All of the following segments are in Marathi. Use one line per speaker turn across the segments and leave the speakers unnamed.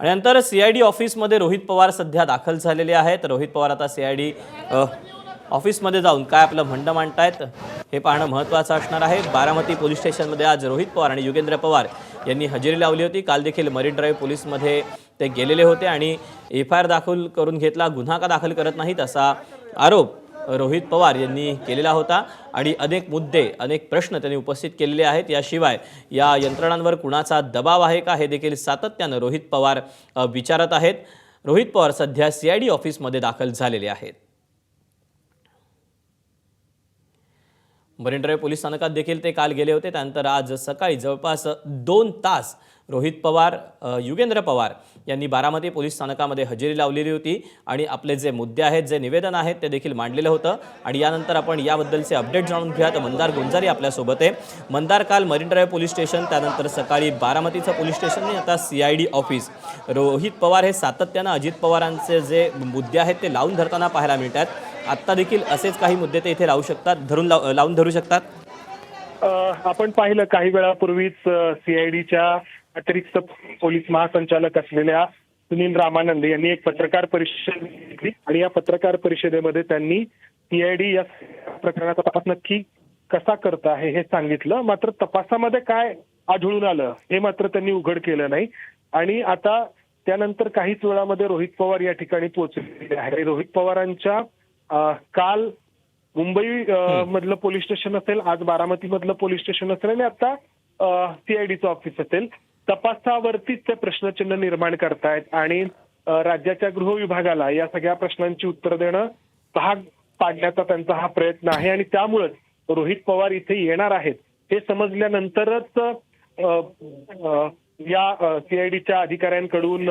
आणि नंतर सीआयडी ऑफिसमध्ये रोहित पवार सध्या दाखल झालेले आहेत। रोहित पवार आता सीआयडी ऑफिसमध्ये जाऊन काय आपलं म्हणणं मांडतायत हे पाहणं महत्त्वाचं असणार आहे। बारामती पोलीस स्टेशनमध्ये आज रोहित पवार आणि युगेंद्र पवार यांनी हजेरी लावली होती। काल देखील मरीन ड्राईव्ह पोलीसमध्ये ते गेलेले होते आणि एफआयआर दाखल करून घेतला, गुन्हा का दाखल करत नाहीत असा आरोप रोहित पवार यांनी केलेला होता आणि अनेक मुद्दे अनेक प्रश्न त्यांनी उपस्थित केलेले आहेत। याशिवाय या यंत्रणांवर कुणाचा दबाव आहे का हे देखील सातत्याने रोहित पवार विचारत आहेत। रोहित पवार सध्या सीआयडी ऑफिसमध्ये दाखल झालेले आहेत। मरीन ड्राईव्ह पोलीस स्थानकात देखील ते काल गेले होते। त्यानंतर आज सकाळी जवळपास 2 तास रोहित पवार युगेंद्र पवार यांनी बारामती पोलीस स्थानकामध्ये हजेरी लावलेली होती आणि आपले जे मुद्दे आहेत, जे निवेदन आहेत ते देखील मांडलेलं होतं। आणि यानंतर आपण याबद्दलचे अपडेट जाणून घेऊयात। मंदार गुंजारी आपल्यासोबत आहे। मंदार, काल मरीन ड्राईव्ह पोलीस स्टेशन, त्यानंतर सकाळी बारामतीचं पोलीस स्टेशन आणि आता सीआयडी ऑफिस, रोहित पवार हे सातत्यानं अजित पवारांचे जे मुद्दे आहेत ते लावून धरताना पाहायला मिळतात। आत्ता देखील असेच काही मुद्दे ते इथे लावू शकतात, लावून धरू शकतात।
आपण पाहिलं काही वेळापूर्वीच सीआयडीच्या अतिरिक्त पोलीस महासंचालक असलेल्या सुनील रामानंद यांनी एक पत्रकार परिषद घेतली आणि या पत्रकार परिषदेमध्ये त्यांनी सीआयडी या प्रकरणाचा तपास नक्की कसा करत आहे हे सांगितलं। मात्र तपासामध्ये काय आढळून आलं हे मात्र त्यांनी उघड केलं नाही। आणि आता त्यानंतर काहीच वेळामध्ये रोहित पवार या ठिकाणी पोहोचलेले आहे। रोहित पवारांच्या काल मुंबई मधलं पोलीस स्टेशन असेल, आज बारामती मधलं पोलीस स्टेशन असेल आणि आता सीआयडीचं ऑफिस असेल, तपासावरतीच ते प्रश्नचिन्ह निर्माण करतायत आणि राज्याच्या गृह विभागाला या सगळ्या प्रश्नांची उत्तर देणं भाग पाडण्याचा त्यांचा हा प्रयत्न आहे। आणि त्यामुळेच रोहित पवार इथे येणार आहेत हे समजल्यानंतरच या सीआयडीच्या अधिकाऱ्यांकडून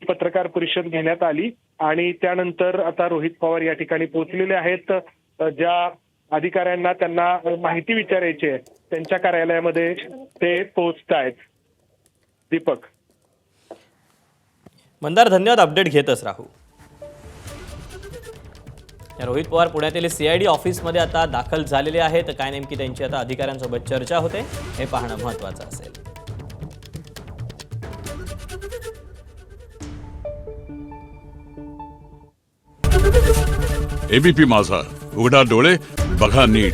पत्रकार परिषद घेण्यात आली आणि त्यानंतर आता रोहित पवार या ठिकाणी पोहोचलेले आहेत। ज्या अधिकाऱ्यांना त्यांना माहिती विचारायची आहे त्यांच्या कार्यालयामध्ये ते पोहोचतायत। दीपक,
मंदार, धन्यवाद। अपडेट घेतच राहू। रोहित पवार पुण्यातील सीआयडी ऑफिसमध्ये आता दाखल झालेले आहेत। काय नेमकी त्यांची आता अधिकाऱ्यांसोबत चर्चा होते हे पाहणं महत्त्वाचं असेल।
एबीपी माझा, उघडा डोळे बघा नीट।